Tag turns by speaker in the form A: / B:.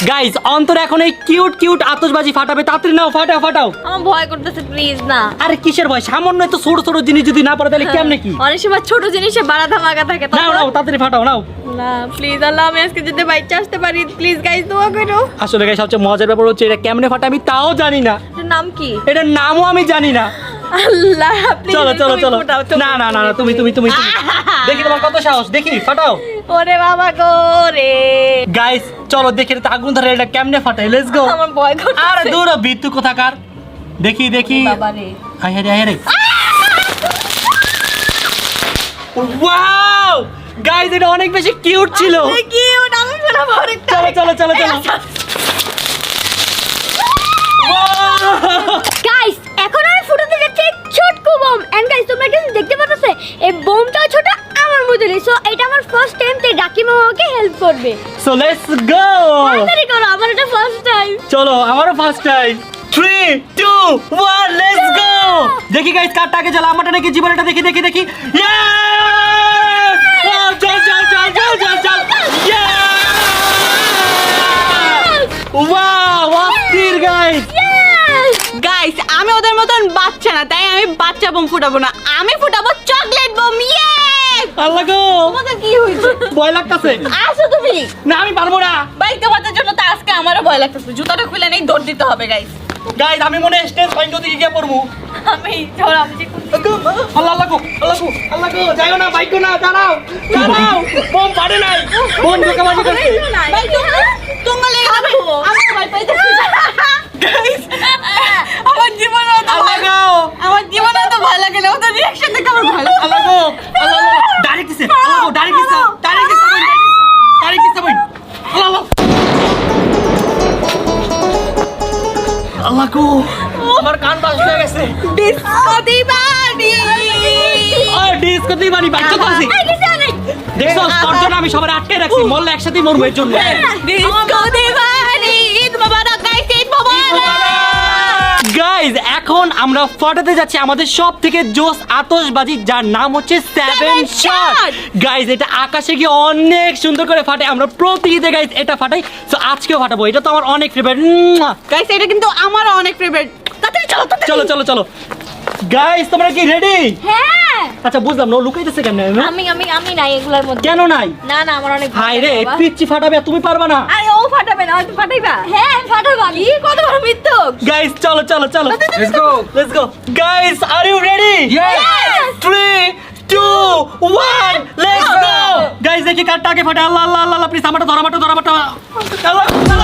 A: Guys অন্তর এখন এই কিউট কিউট আতশবাজি ফাটাবে, তাড়াতাড়ি নাও, ফাটাও ফাটাও।
B: আমার ভয় করতেছে, প্লিজ না।
A: আরে কিসের ভয়, সামান্য তো ছোট ছোট জিনিস যদি না পড়ে তাহলে কেমনে কি?
B: অনেক সময় ছোট জিনিসে বাড়া ধামাকা থাকে।
A: নাও নাও তাড়াতাড়ি ফাটাও নাও।
B: না প্লিজ আল্লাহ, আমি আজকে যদি বাইচে আসতে পারি, প্লিজ গাইস দোয়া করো।
A: আসলে গাইস সবচেয়ে মজার ব্যাপার হচ্ছে এটা কেমনে ফাটা আমি তাও জানি না,
B: এটার নাম কি?
A: এটার নামও আমি জানি না।
B: আল্লাহ প্লিজ
A: চলো চলো চলো, না না না না, তুমি তুমি তুমি তুমি। দেখি তোমার কত সাহস, দেখি ফাটাও।
B: ওরে বাবা গো রে।
A: গাইস চলো দেখি এটা আগুন ধরে এটা কেমনে ফাটাই, লেটস গো।
B: আমার ভয় করতেছে।
A: আরে দূর বিদ্যুৎ কোথাকার, দেখি দেখি।
B: বাবা রে,
A: আয় রে আয় রে। ওয়াও গাইস এটা অনেক বেশি কিউট ছিল।
B: কিউট, আমি ফেলাবো অনেকটা।
A: চলো চলো চলো চলো।
C: গাইস এখন আমি ফুটাতে যাচ্ছি ছোটকু বোম। এন্ড গাইস তোমরা কি দেখতে পাচ্ছ এই বোমটাও ছোট আমার মতই। সো এটা আমার ফার্স্ট টাইম, তাই ডাকি মামা আমাকে হেল্প করবে।
A: So let's go.
C: তাড়াতাড়ি করো, আমার এটা ফার্স্ট টাইম।
A: চলো আমারও ফার্স্ট টাইম। 3 2 1 লেটস গো। দেখি গাইস কারটা আগে জ্বালা, আমারটা নাকি জীবনটা দেখি দেখি দেখি। ইয়েস! চল চল চল চল চল চল। ওয়াও অস্থির গাইস।
B: গাইস আমি ওদের মতন বাচ্চা না, তাই আমি বাচ্চা বোম ফুটাবো না, আমি ফুটাবো চকলেট বোম। ইয়ে
A: আল্লাহ গো,
B: তোমাদের কি হইছে?
A: ভয় লাগতাছে।
B: আসো তুমি।
A: না আমি পারবো না।
B: ভাই তোমাদের জন্য তো আজকে আমারও ভয় লাগতেছে। জুতাটা খুলে নেই, দৌড় দিতে হবে গাইস।
A: গাইস আমি মনে হয় স্টেজ পয়েন্ট দিকে গিয়ে পড়বো।
B: আমি ধর, আমি যে
A: আল্লাহ আল্লাহ গো, আল্লাহ গো, আল্লাহ গো, যাইও না, বাইকো না, দাঁড়াও দাঁড়াও। বোম পারে নাই, বোম ঢোকাবাজি করছে।
B: ভাই তোমরা লেগে যাবে, আমি ভয় পাইতেছি। গাইস আমার জীবনে তো
A: আল্লাহ গো,
B: আমার জীবনে তো ভয় লাগে না, ওদের রিঅ্যাকশন দেখে আমার ভয় লাগে।
A: আল্লাহ গো, আল্লাহ গো, ডাইরেক্ট দিছে, আল্লাহ গো, ডাইরেক্ট দিছে, ডাইরেক্ট দিছে, ডাইরেক্ট দিছে, আল্লাহ আল্লাহ। আল্লাহ গো, আমার কান বাজ হয়ে গেছে।
B: ডিসকো দিবানি।
A: আর ডিস্কো দিয়ে বাড়ি বাইক তো আছে। দেখছো তোর জন্য আমি সবার আটকে রাখছি, মরলে একসাথেই মরবো এর জন্য।
B: ডিসকো দিবানি। ঈদ মোবারক গাইস, ঈদ মোবারক।
A: গাইজ এখন আমরা ফাটাতে যাচ্ছি আমাদের সব থেকে জোস আতশবাজি, যার নাম হচ্ছে 7 শট। গাইজ এটা আকাশে গিয়ে অনেক সুন্দর করে ফাটে, আমরা প্রতি ঈদে গাইজ এটা ফাটাই। সো আজকেও ফাটাবো, এটা তো আমার অনেক ফেভারিট।
B: গাইস এটা কিন্তু আমারও অনেক ফেভারিট। তাড়াতাড়ি চলো তাড়াতাড়ি।
A: চলো চলো চলো গাইজ তোমরা কি রেডি?
C: হ্যাঁ
A: আচ্ছা বুঝলাম না, ও লুকাইতেছে কেমনে?
C: আমি নাই এগুলোর মধ্যে।
A: কেন নাই?
C: না না আমার অনেক
A: হাই রে পিচ্চি ফাটাবে, তুমি পারবা না।
B: আরে ও ফাটাবে না, তুমি ফাটাইবা।
C: হ্যাঁ আমি ফাটাবো। আমি
B: কত বড় মিথ্যুক।
A: গাইজ চলো চলো চলো, let's go. Guys are you ready?
C: Yes!
A: 3 2 1 let's go. Guys দেখি কারটা আগে ফাটে। আল্লাহ আল্লাহ আল্লাহ, প্লিজ আমারটা ধরা, আমারটা ধরা, আমারটা। আল্লাহ আল্লাহ